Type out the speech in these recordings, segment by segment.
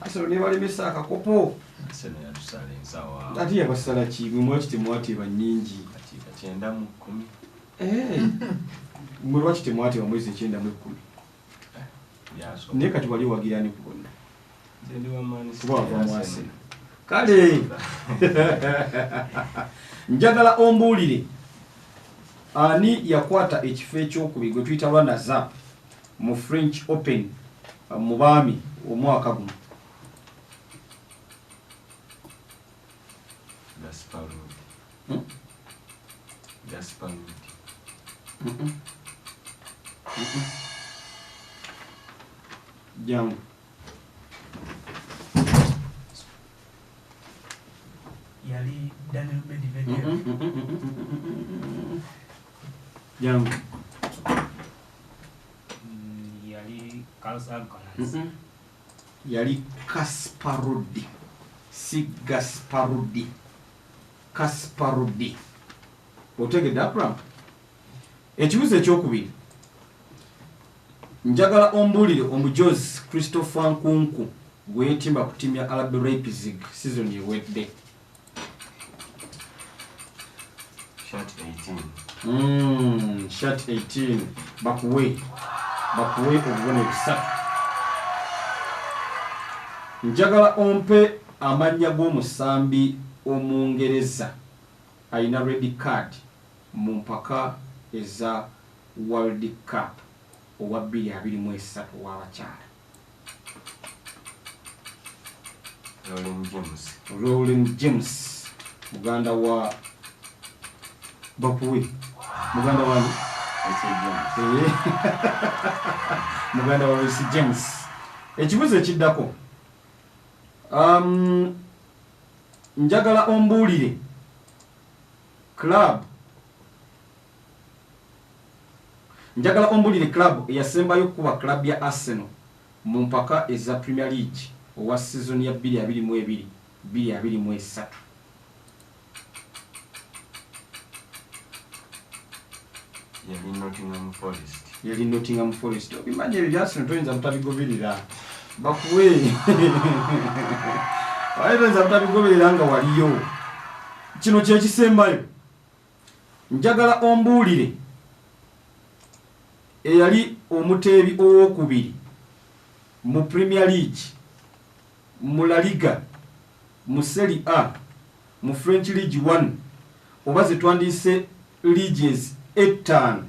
Arsenal ne balemesa akakopo. Arsenal yatusala ensawa. Ati yabasala ki bwe mwaki temwate bannyingi. Kati 9-10. Mwe lwaki temwate mwezi 9-10. Naye kati wali wagirani ku bonna. Ndi wa Man City. Kale njagala ombuulire ani yakwata ekifo ekyokubiri gwe tuyita runners up mu French Open mu baami omwaka guno. Gasparud. Jangu. Yali Daniel Medvedev. Jangu. Yali Carlos Alcaraz. Yali Kasparudi. Si Gasparudi. Kasparudi. Otegedde Abraham. Ekibuzo ekyokubiri. Njagala ombuulire omujozi Christopher Nkunku gwe yeetimba ku ttiimu ya RB Leipzig season ewedde. Shot 18. Shot 18. Bakuwe obubone busatu. Njagala ompe amannya g'omusambi Omungereza ayina red card mu mpaka eza World Cup owa 2023 w'abakyala. Rolling James muganda wa Bakuwe. Muganda wa muganda wa Reece James. Ekibuzo ekiddako. Njagala ombuulire club eyasembayo kuba club ya Arsenal mu mpaka eza Premier League owa season ya 2022-2023. Yali Nottingham Forest. Obimanye ebyo bya Arsenal toyinza butabigoberera. Bakuwe. Toyinza butabigoberera nga waliyo. Kino kye kisembayo. Njagala ombuulire eyali omuteebi ow'okubiri mu Premier League, mu La Liga, mu Serie A, mu French League 1 oba ze twandise leagues 5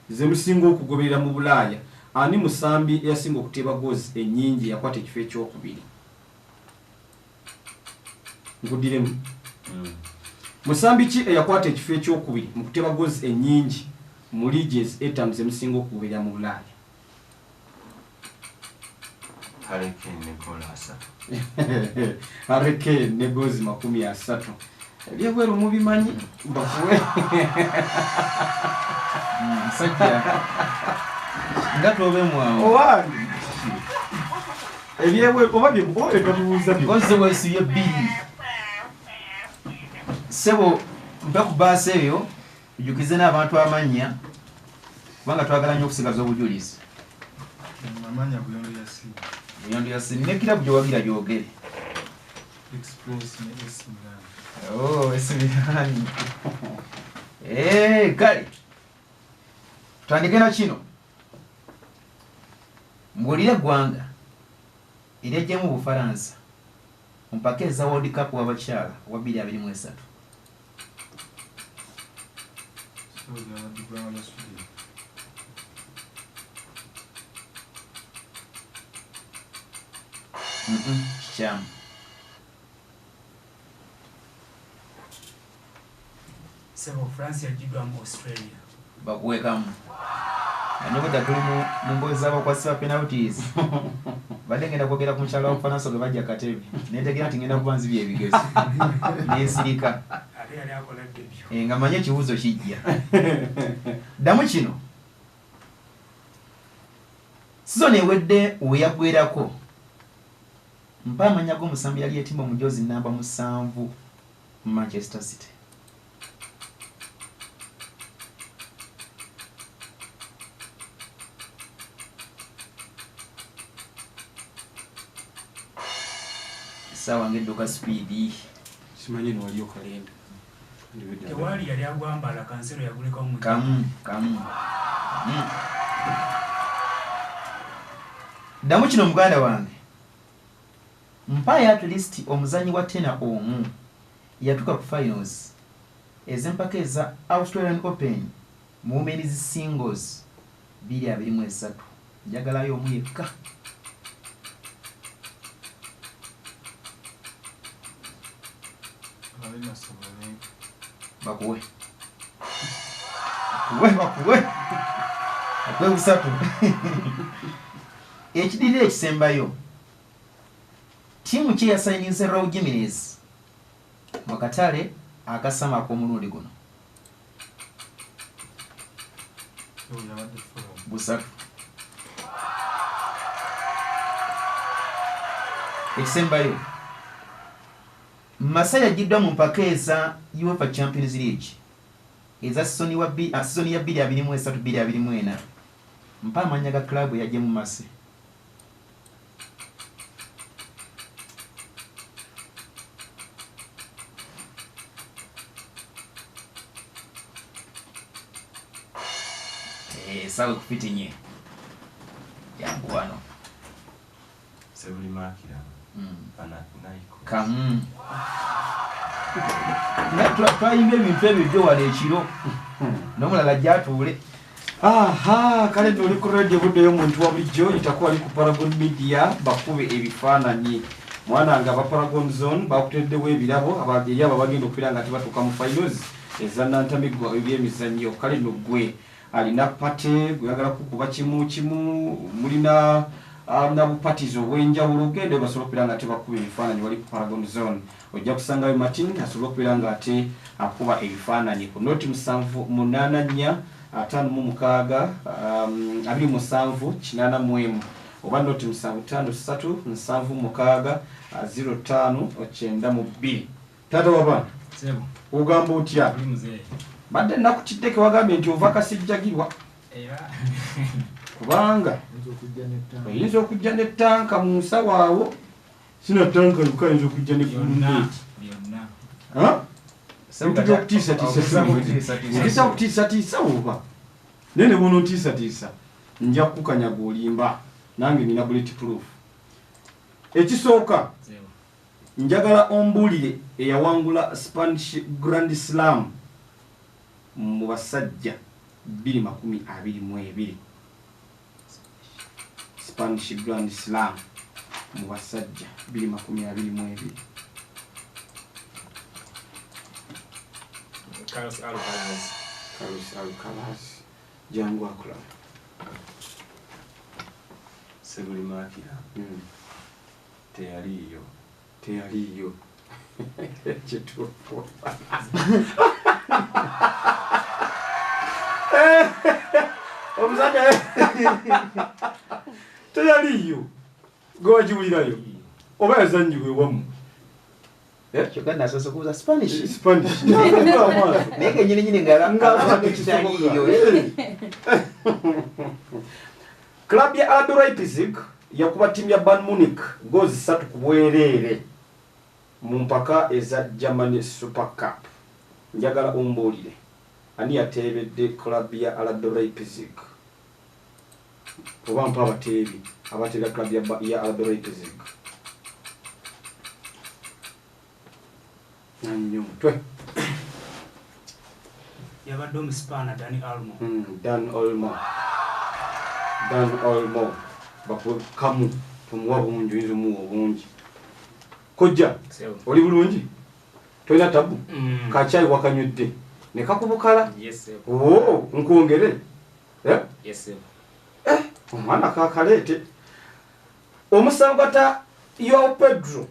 ze musinga okugoberera mu Bulaaya. Ani musambi eyasinga okuteeba goals ennyingi yakwata ekifo ekyokubiri? Nkudiremu. Musambi ki eyakwata ekifo ekyokubiri mu kuteeba goals ennyingi mu leagues 5 ze musinga okugoberera mu Bulaaya? Hareke ne goals 30. Ebyebweru mubimanyi Bakuwe. Sakya. Ngatobe mwawo. Owange. Ebyebweru oba byebwe tubuuza because we see a big. Sebo mpaku baase eyo jukize n'abantu amanya kubanga twagala nnyo okusigaza obujulizi. Amanya buyondo ya si. Buyondo ya si ne kirabu gyowagira gyogere. Express ne Esimani. Oh, Esimani. Kale. Tutandike na kino. Mbulira eggwanga eryajja mu Bufaransa mpaka eza World Cup w'abakyala wa 2023. Kikyamu. Sebo France yajiddwa mu Australia. Bakuwekamu. Anyoboda tuli mu mbozi z'abakwasi ba penalties. Badde ngenda kwogera ku mukyala w'Obufaransa gwe bajja Katebi. Neetegera nti ngenda kuba nzibya ebigezo. Neesirika. Yali akola debyo. Nga manye ekibuuzo kijja. Ddamu kino. Season ewedde weyaggwerako. Mpa amanya g'omusambi yali yeetimba omujozi namba 7 mu Manchester City. sawa ngeddoka speed simanyi no waliyo kalenda tewali yali agwambala kansero yaguleka omu kamu ddamu kino muganda wange mpayo at least omuzanyi wa tena omu yatuka ku finals ez'empaka eza Australian Open mu women's singles 2-23 njagalayo omu yekka bakuwe busatu ekidira ekisembayo ttiimu kye yasayinze Raul Jimenez mu katale akasama ak'omulundi guno busatu ekisembayo Masai yagiddwa mu mpaka eza UEFA Champions League eza season ya 2023-2024 mpa amanya ga club yaje mu Masai sawe kufitinye yangu wano sebuli makira ana naiko kamu twayimba ebintu ebyo byo wala ekiro n'omulala gyatuule aha kale tuli ku radio buddeyo omuntu wa bulijjo itakuwa ali ku Paragon Media bakube ebifaananyi mwana nga aba Paragon Zone bakuteddewo ebirabo abageri abo bagenda okubeera nga tebatuuka mu finals eza Nantamegwa Webyemizannyo kale no gwe alina pate gweyagala kukuba kimu mulina nabupatizo obwenjawulo ogende basobola okubeera nga ate bakuba ebifaananyi wali ku Paragon Zone ojja kusangayo Martin asobola okubeera nga ate akuba ebifaananyi ku noti 784 5 27 8 oba noti 753 05 92 tata wabana ugamba otya badde nakutiddeke wagambye nti ova kasijjagirwa kubanga oyinza okujja ne tanka mu nsawo awo sina tanka luka oyinza okujja ne buluneti okisa okutiisatiisa oba naye ne bona ontiisatiisa nja kukanyaga olimba nange nina bullet proof ekisooka njagala ombuulire eyawangula Spanish Grand Slam mu basajja 2022 Spanish Grand Slam mu basajja 2022 Carlos Alcaraz jangu akola sebuli makira teyaliyo kituufu omusajja teyaliyo gwewagiwulirayo oba yazanyiwe wamu kyokka nasoose kubuuza Spanish naye kenyininyini ngalakiyo Club ya RB Leipzig yakuba timu ya Bayern Munich gozi 3 ku bwereere mu mpaka eza Germany Super Cup. Njagala ombuulire ani yateebedde club ya RB Leipzig oba mpa abateebi abateebya club ya RB Leipzig nanyo twe yabadde omusipaana Dan Olmo bakukamu tumuwa bungi oyinza omuwa obungi kojja oli bulungi tolina tabu kacyayi wakanywedde ne kakubukala nkwongere omwana kakaleete omusangata yo Pedro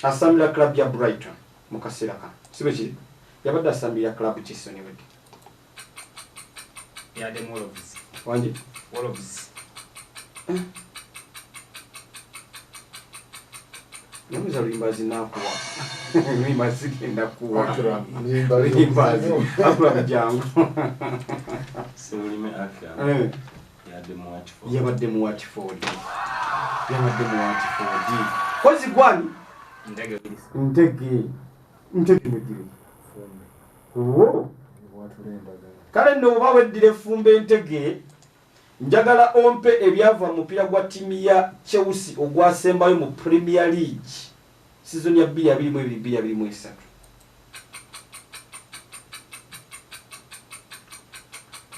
asambira club ya Brighton mu kaseera kano sibe kiri yabadde asambira club kisoni wedde yade Wolves wanje Wolves Namuza limbazi nakuwa limbazi kenda kuwa limbazi akula mjangu sebulime akya yade mu Watford kozi gwani Ntege mugire. Oh. Kale nno baweddire fumbe ntege. Njagala ompe ebyava mu mupiira gwa ttiimu ya Chelsea ogwasembayo mu Premier League season ya 2022-2023.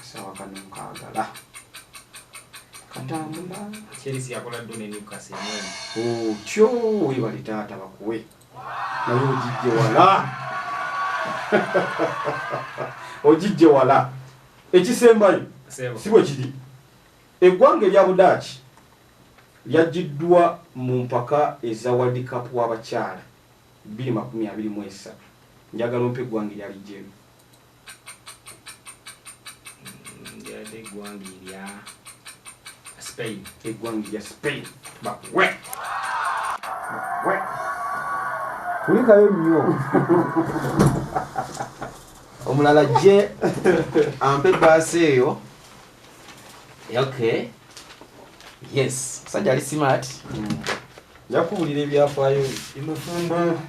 Sawa kano nkagala. Katambula. Chelsea yakola ddone Newcastle mwene. Oh, kyo webali taata bakuwe. Naye ojijje wala. Ojijje wala. Ekisembayo. Si bwe kiri. Eggwanga erya Budaaki lyaggiddwa mu mpaka eza World Cup w'abakyala 2023. Njagala ompe eggwanga eryali jjeemu. Yade eggwanga erya Spain. Eggwanga erya Spain. Bakuwe. Tulikayo nnyo. Omulala je ampe baasi eyo. Okay. Yes. Sajja ali smart. Yakuwulira ebyafaayo Imufumbo.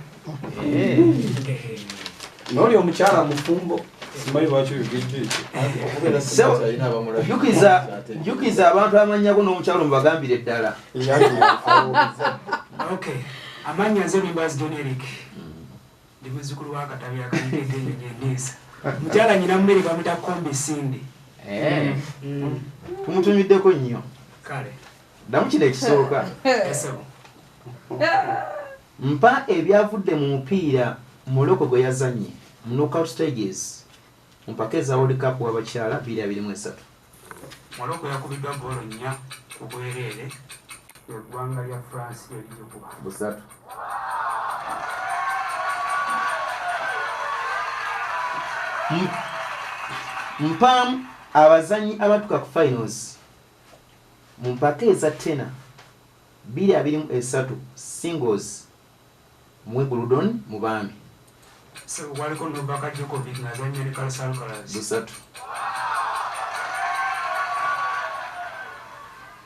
Noli omukyala mufumbo. Simanyi lwaki oyogedde ekyo. Jukiza abantu amannyako n'omukyalo mubagambire eddala. Okay. Amanya nze Nimbaz Doneric. Ndi muzzukulu wa Katabi akayigedde enyenyeza. Mukyala nyina mmere bamuyita Kombe Sinde. Tumutumiddeko nnyo. Kale. Ddamu kino ekisooka. Mpa ebyavudde mu mupiira Morocco gwe yazannye mu knockout stages mu mpaka eza World Cup w'abakyala 2023. Morocco yakubiddwa ggoolo 4 ku bwereere. Eggwanga lya France erigikuba. Busatu. Mpamu abazanyi abatuuka ku finals mu mpaka eza tena 2023 singles mu Wimbledon mu baami. So waliko Novak Djokovic ng'azannya ne Carlos Alcaraz. Busatu.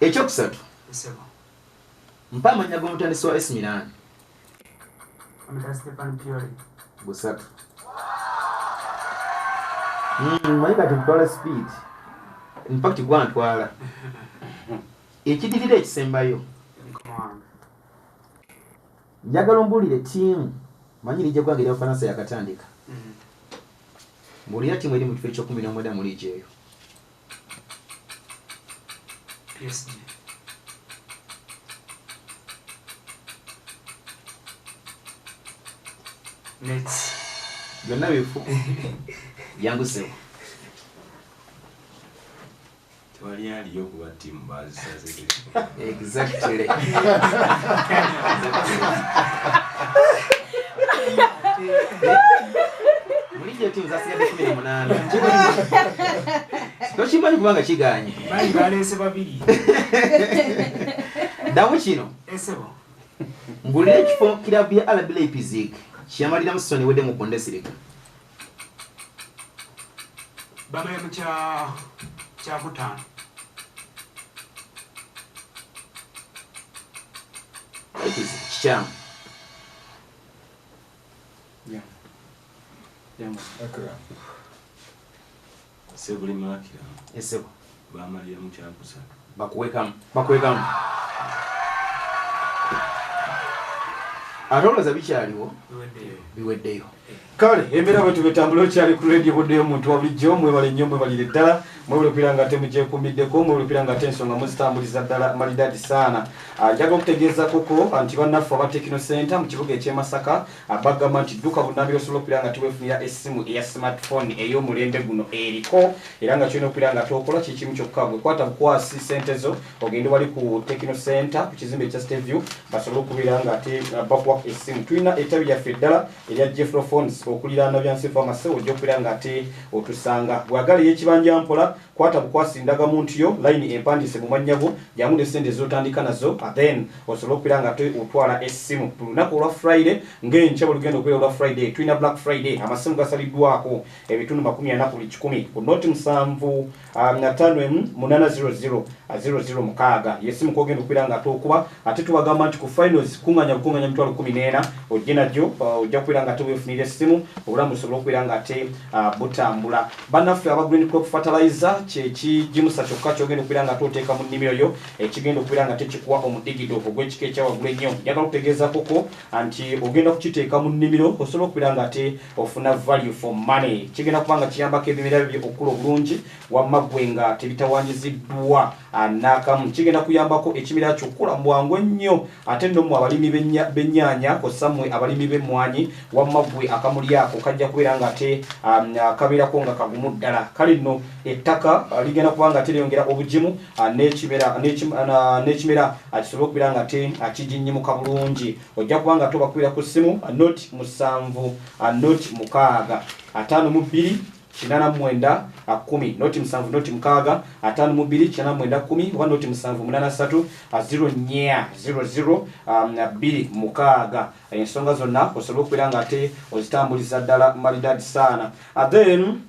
Ekyokusatu. Mpa amanya g'omutandisi wa AC Milan. Stefan Pioli. Busatu. Manyi kati ntwala speed. In fact gwa ntwala. Ekidirira ekisembayo. Njagala ombulire ttiimu manyi lijja gwange erya Bufaransa yakatandika. Mbulira ttiimu eri mu kifo ekyokumirira mu liigi eyo. PSG. Nets. Byonna bifu. Yangusewo. Tewali aliyo kuba ttiimu bazisaze. Exactly. Mulijja ttiimu zasigadde 18. Tokimanyi kubanga kiganye. Bali baleese babiri. Ddamu kino. Esebo. Mbulira ekifo kirabu ya RB Leipzig kyamalira mu season ewedde mu Bundesliga. Bamale mu kyakutaano. Leipzig kikyamu. Sebulimakira. Esebo. Bamalira mu kyakusatu. Bakuwekamu. Atolooza bikyaliwo biweddeyo. Kale embeera bwe tubetambula okyali ku radio buddeyo omuntu wa bulijjo mwebale nnyo mwebalire ddala mwebale pira nga ate mugyekuumiddeko mwebale pira nga ate ensonga muzitambuliza ddala malidadi saana. Njaga okutegeeza koko nti bannaffe aba Tekino Center mu kibuga eky'e Masaka bagamba nti dduka bunnambiro osobola okupira nga tiweefunira essimu eya smartphone ey'omulembe guno eriko era nga kyolina okupira nga tokola kikimu kyokka gwe kwata bukwasi ssente zo ogende wali ku Tekino Center ku kizimbe ekya Steview basobole okubira nga ate bakuwa essimu. Tulina ettabi lyaffe ddala erya Jeffro Phones okuliraana byansi pharmacy ojja okupira nga ate otusanga bwagala ey'ekibanja mpola kwata bukwasi ndaga muntu yo line empandise mu manyago yamunde sente zotandika nazo then osobola okwiranga to utwala essimu lunaku olwa Friday ng'enkya olugendo okwera olwa Friday tulina Black Friday amasimu gasaliddwako ebitundu 40 ku 100 ku noti 7 mukaaga yesimu kogenda okwiranga to okuba ate tubagamba nti ku finals kunganya mitwalo 14 ojjenajjo ojja kwiranga to wefunire essimu obulamu busobola okwiranga ate butambula banaffe aba green crop fertilizer kyekigimusa kyokka kyogenda okwiranga ate oteeka mu nnimiro yo ekigenda okwiranga ate kikuwa omudigido ogw'ekika ekyawaggulu ennyo njagala okutegeeza koko nti ogenda kukiteeka mu nnimiro osobola okwiranga ate ofuna value for money kigenda kubanga kiyambako ebimera byo okula obulungi wamma ggwe nga tebitawanyiziddwa n'akamu kigenda kuyambako ekimera kyokula mbwangu ennyo ate nno mu abalimi b'ennyaanya kossa mmwe abalimi b'emmwanyi wamma ggwe akamuli ako kajja kubeera nga ate kabeerako nga kagumu ddala kale nno ettaka ligenda kubanga ate lyongera obugimu n'ekimera kisobola okubeera nga ate kiginnyimuka bulungi ojja kubanga tobakwira ku ssimu noti 7 noti 6 52 89 10 noti 7 noti 6 52 89 10 oba noti 7 83 02 mukaaga ensonga zonna osobola okubeera nga ate ozitambuliza ddala maridadi saana then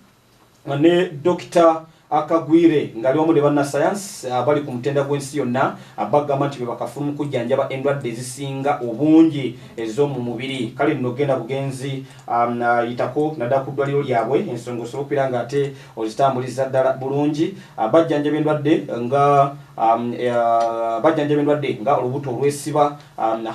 ne Dr. Akagwire ngali wamu ne bannasayansi abali ku mutenda gw'ensi yonna abagamba nti bebakafuna mu kujjanjaba endwadde ezisinga obungi ez'omu mubiri kale nno genda bugenzi yitako naddala ku ddwaliro lyabwe ensonga osobola okubeera nga ate ozitambuliza ddala bulungi bajjanjaba endwadde nga olubuto olwesiba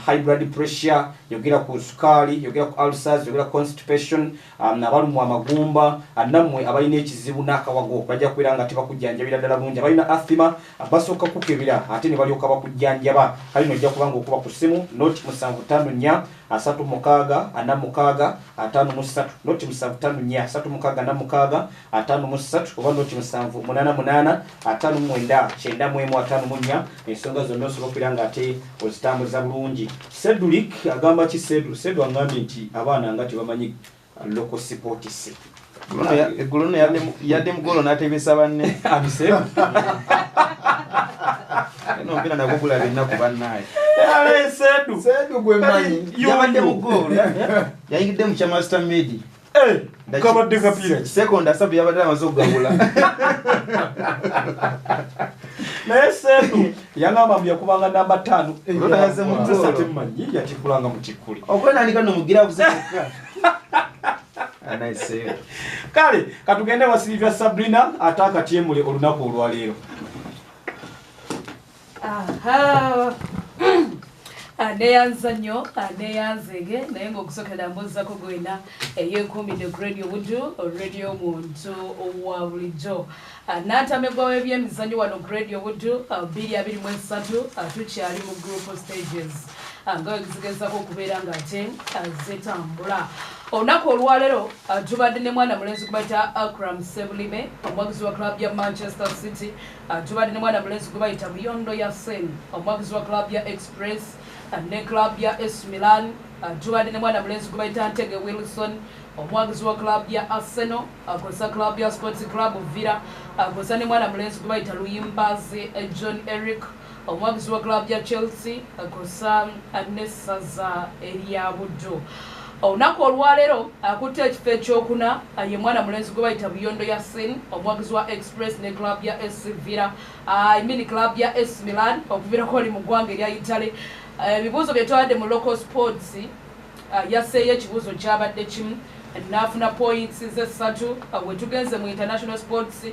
high blood pressure yogera ku sukaali yogera ku ulcers yogera constipation abalumu amagumba nammwe abalina ekizibu n'akawago bajja kubeera nga tebakujjanjabira ddala bulungi abalina asthma basooka kukebera ate ne balyoka bakujjanjaba kale nojja kubanga okuba ku ssimu noti 754 36 46 53 noti 754 36 46 oba noti 788 59 54 ensonga zonna osobola okubeera nga ate ozitambuza bulungi. Sedulik agamba ki Sedu angambye nti abaana nga tebamanyi local sports eggulu nno yadde mugolo n'atebesa banne abisemu eno mpira nagwo gulaba ennaku bannaye Sedu gwe manyi yabadde mugolo yayingidde mu kyamaster medi kabadde kapira sekonda asatu yabadde amaze okugabula naye Sedu yangamba mbu yakubanga namba 5 yaze mu golo temanyi yakikulanga mu kikuli okwenandika nno mugira buzekka kale katugende wa Silvia Sabrina atakatyemule olunaku olwaleero. Aneyanza nnyo aneyanzege naye ng'okusokera mbozako gwena eyenkumidde ku radio Buddu radio muntu owa bulijjo Nantamegwa Webyemizannyo wano ku radio Buddu 223 tukyali mu group stages nga wegizigezako okubeera nga ate zetambula olunaku olwaleero tubadde ne mwana mulenzi gubayita Akram Sebulime omwagizi wa club ya Manchester City tubadde ne mwana mulenzi gubayita Buyondo Yasin omwagizi wa club ya Express ne club ya AS Milan tubadde ne mwana mulenzi gubayita Ntege Wilson omwagizi wa club ya Arsenal akosa club ya Sports Club Villa akosa ne mwana mulenzi gubayita Luyimbazi John Eric omwagizi wa club ya Chelsea akosa Anesaza Elia Buddu olunaku olwaleero akutte ekifo ekyokuna ye mwana mulenzi gwe bayita Buyondo Yasin omwagizi wa Express ne club ya AS Villa club ya AS Milan okuviirako oli mu ggwanga erya Italy ebibuuzo bye twawadde mu local sports yaseeyo ekibuuzo kyabadde kimu n'afuna points ze 3 bwe tugenze mu international sports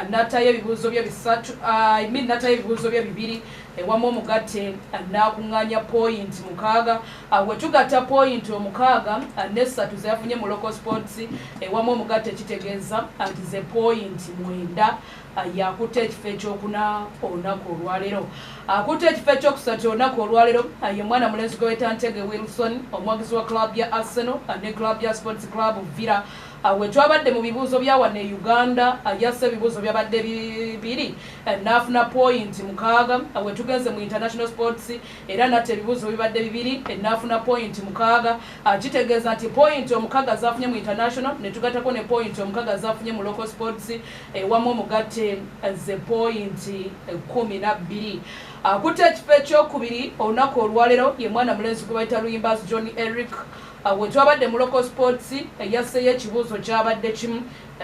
n'atayo ebibuuzo bye 3 n'atayo ebibuuzo bye 2 ewamu omugatte n'akuŋŋaanya point 6 bwe tugatta point 6 ne 3 ze yafunye mu local sports ewamu omugatte kitegeeza nti ze point 9 yakutte ekifo ekyokuna olunaku olwaleero akutte ekifo ekyokusatu olunaku olwaleero ye mwana mulenzi gwe weta Ntege Wilson omwagizi wa club ya Arsenal ne club ya Sports Club Villa wetwabadde mu bibuuzo bya wano e Uganda yasse ebibuuzo byabadde bibiri n'afuna point 6 wetugenze mu international sports era natte ebibuuzo bibadde bibiri n'afuna point 6 kitegeeza nti point 6 zafunye mu international ne tugattako ne point 6 zafunye mu local sports wamu omugatte ze point 12 akutte ekifo ekyokubiri olunaku olwaleero ye mwana mulenzi gwe bayita Luyimbazi John Eric wetwabadde mu local sports yasseyo ekibuuzo kyabadde kimu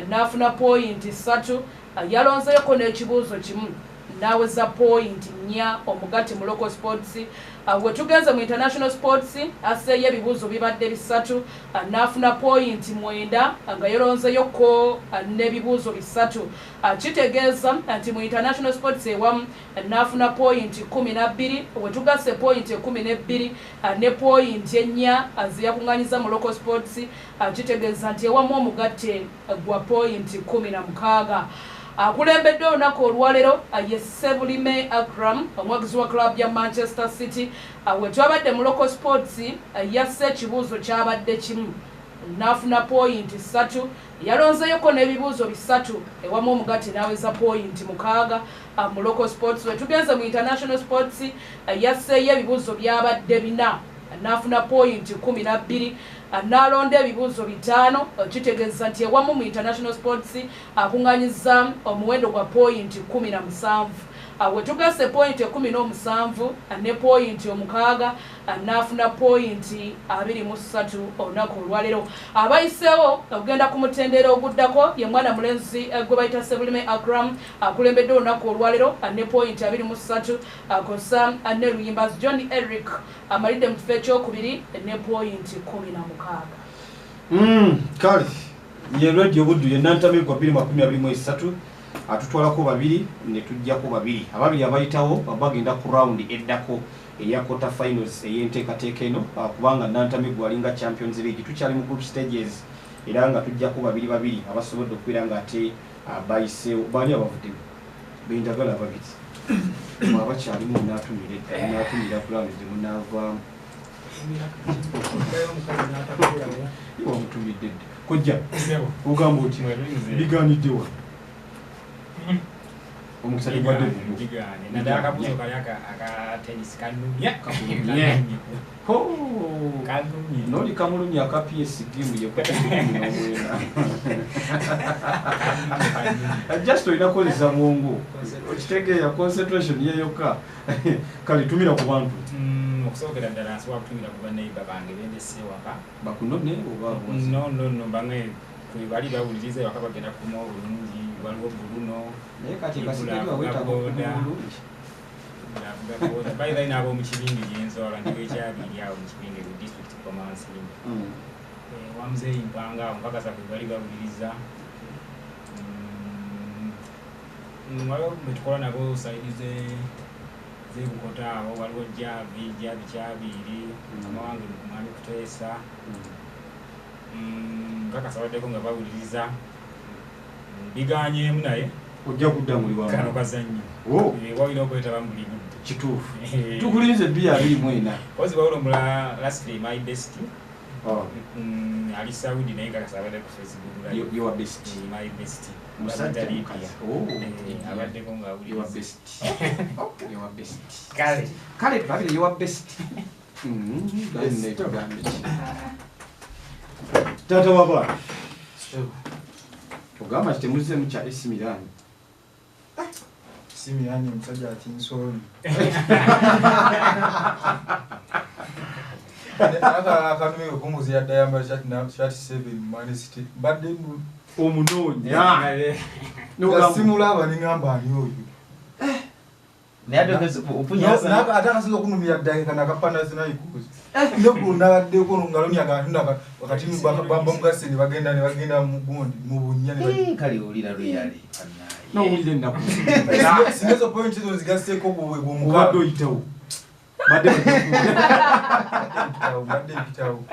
n'afuna point 3 yalonzeyoko n'ekibuuzo kimu n'aweza point 4 omugatte mu local sports wetugenze mu international sports asseeyo ebibuuzo bibadde 3 n'afuna point 9 nga yalonzeyoko n'ebibuuzo 3 kitegeeza nti mu international sports ewamu n'afuna point 12 wetugasse point 12 ne point 4 zeyakuŋŋanyiza mu local sports kitegeeza nti ewamu omugatte gwa point 16 akulembedde olunaku olwaleero ye Sebulime Akram omwagizi wa club ya Manchester City wetwabadde mu local sports yasse ekibuuzo kyabadde kimu n'afuna point 3 yalonzeyoko n'ebibuuzo 3 ewamu omugatte n'aweza point 6 mu local sports wetugenze mu international sports yasseeyo ebibuuzo byabadde 4 n'afuna point 12 n'alonda ebibuuzo 5 kitegeeza nti ewamu mu international sports akuŋŋanyiza omuwendo gwa point 17 wetugasse point 17 ne point 6 n'afuna point 23 olunaku olwaleero abayiseewo okugenda ku mutendera oguddako ye mwana mulenzi gwe bayita Sebulime Akram akulembedde olunaku olwaleero ne point 23 kosa ne Luyimbazi John Eric amalidde mu kifo ekyokubiri ne point 16 kale ye radio buddu ye Nantamegwa 2023 atutwalako babiri ne tujjako babiri ababiri abayitawo bagenda ku round eddako eya quarter finals ey'enteekateeka eno kubanga Nantamegwa alinga Champions League tukyali mu group stages era nga tujjako babiri abasobodde okubeera nga ate bayiseewo baali abavudde benjagala babiri abakyalimu n'atumira ku round zemunaavaamu wamutumidde kojja ogamba oti bigaaniddewa omusajja gwadde bigane nadala akabuzo kali aka tennis kanumya noli kamulumya aka PS game yekwena just inakozesa mwongo okitegeera concentration yeyoka kali tumira ku bantu okusobokera ddala nsobola kutumira ku bannayibba bange bendese waka bakunone oba no bange bali bawuliriza ewaka bagenda kuma obulungi waliwo buluno naye kati kasigaddwa wetaaga obulungi bayibayi n'ab'omu kibingi gyenzoola ndiwo ekyabiri awo mu kibingi ku district commanding wamuzeeyi mpanga omukakasa kwe bali bawuliriza waliwo betukola nabo saidi zebukota awo waliwo javi kyabiri amawange mukumwami kuteesa nkakasa baddeko nga bawuliriza biganyeemu naye ojja kudda muli wamu kano kazannyo walina okwetaba mu buli budde kituufu tukulinze bbiya 24 ozi bawulomula lastly my best ali Saudi naye nkakasa abadde ku Facebook your best my best abaddeko nga awuliriza kale tulabire your best tata waba ogamba kitemuzemu kya AC Milan Simiyani omusajja atinsooni akanumira okumuzi yadde ayambala shati 7 Man City badde omunoonya simulaba ningamba ani oyo ate akasinza okunumira ddakika nakapanasinaikuzi nekunabaddeeko ngaloni akatimi bamugaseni bagenda mugundi mubunya kaliwulira luyali nowulira ennaku sinezo point zo zigaseeko obadde oyitawo badde mpitawo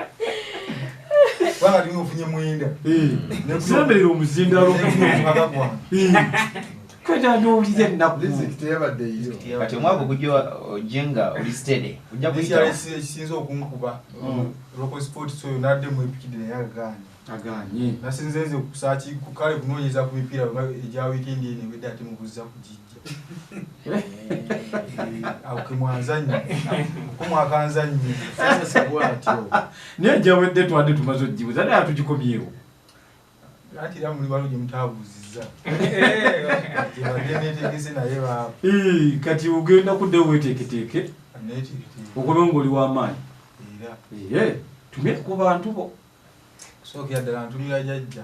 kubanga timi ofunye mwenda semberera omuzindalo kweta nowulira ennaku kati omwaka ogujja ojenga oli stede ojja kuyitawo ekisinza okunkuba local sport soyo naddemu epikide naye agaganye aganye nasinzenze kusachi kukale kunoonyeza ku mipiira egya weekend ene wedde ate mubuzza kugijja akimwanzanyo kumwakanzanyo sasa sabwatyo neja wedde twade tumaze ogibuza naye atugikomyewo anti era muli balungi mutabuuzizza kibadde neetegese naye baabo kati ogenda kuddewo weteeketeeke okuba ng'oli w'amaanyi era tumye ku bantu bo sookera ddala ntumira jjajja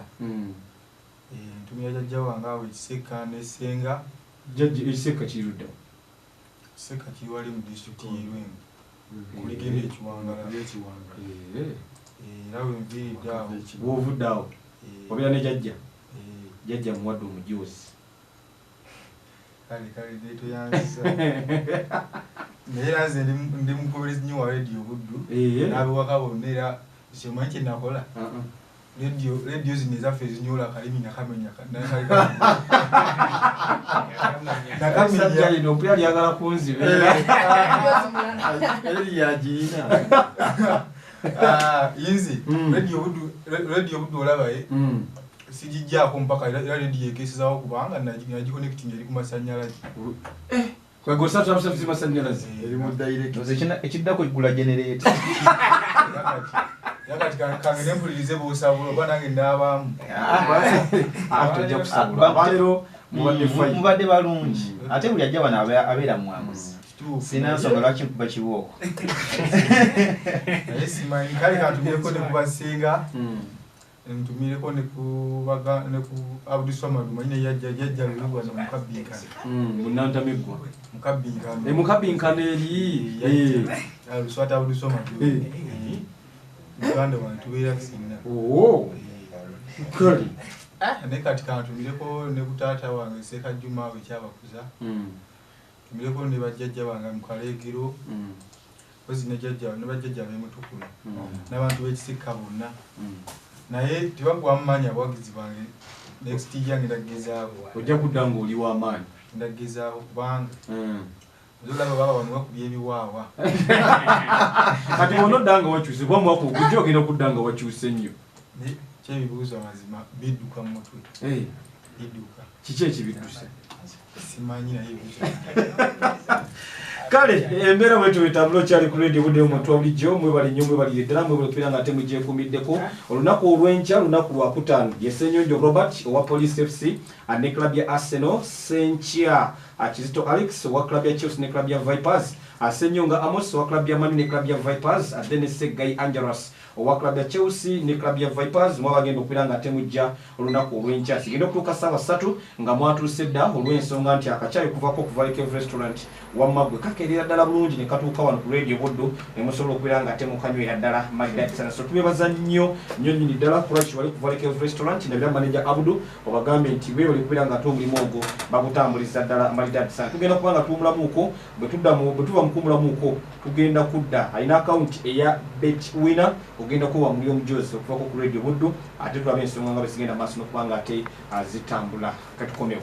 ntumira jjajja wange awo ekiseka nesenga jjajja ekiseka kiruddawo kiseka kiri wali mu disitulikiti y'Irwengo kuligenda ekiwangala era wenviiridde awo bw'ovudde awo obeera ne jjajja jjajja muwadde omujoozi kale netoyanziza naye era nze ndi mugoberezi nnyo wa rediyo buddu n'abewaka bonna era kyemanyi kye nakola rediyo zino ezaffe ezinyola akalimi nakamenya nakamenya mpya lyagala kunzibeera lyagirina yinzi rediyo buddu olabaye sigijjaako mpaka era rediyo ekesezaawo kubanga nagiconnecting eri ku masannyalaze kwegosatumasannyalaze ekiddako gula generator yakati kange nempulirize buusabula oba nange ndaabaamu tojja kusabula mubadde balungi ate buli ajja bano abeera mwanguzi sina nsonga lwaki nkuba kibooko naye simanyi kale kantumireko ne kubasinga ntumireko ne ku abuduswamadu manyine yajja lulubwa nomukabbinkana munantamegwa mukabbinkana eri luswata abuduswamadu uganda wano tubeera sinna kale naye kati kantumireko ne kutaata wange seeka jumaawe ekyabakuza tumireko ne bajjajja bange mukaleegero ozi ne bajjajja bemutukula n'abantu b'ekisika bonna naye tebagwamu maanyi abawagizi bange next yange ndagezaako ojja kudda ng'oli w'amaanyi ndagezaako kubanga olaba baba bano bakubya ebiwaawa kati onodda nga wakyuse kuba mwaka ogujja ogenda okudda nga wakyuse nnyo kyebibuuzo amazima bidduka mu mutwe bidduka kiki ekibidduse simanyi naye kale embeera bwetu wetambula okyali ku radio budde omuntu wa bulijjo mwebali nnyo mwebalire ddala mwebulekubira nga ate mugyekumiddeko olunaku olw'enkya lunaku lwakutaano ye Ssenyonjo Robert owa Police FC ne club ya Arsenal, Senkya Kizito Alex owa club ya Chelsea ne club ya Vipers, Ssenyonga Amos owa club ya Manu ne club ya Vipers, then Seggai Angelos owa club ya Chelsea ne club ya Vipers. Mwabagenda okubira nga ate mujja olunaku olw'enkya sigenda okutuuka ssaawa 3 nga mwatuuse dda olw'ensonga nti akacaayi kuvako ku Valley Cave Restaurant wammagwe kakeerera ddala bulungi ne katuuka wano ku radio buddo ne musobola okubira nga ate mukanywera ddala malidati sana. So tubebaza nnyo nnyonnyini ddala kulwaki wali ku Valley Cave Restaurant nabira manager Abdu obagambe nti weebali okubira nga ate omulimu ogwo bagutambuliza ddala malidati sana. Tugenda kuba nga tuwumulamuuko bwe tuva mu kuwumulamuuko tugenda kudda alina akawunti eya betwinner ogenda kuba muli omujoozi okuvako ku radio buddo ate tulaba ensonga nga bwe zigenda maaso n'okuba nga ate zitambula. Katukomewo.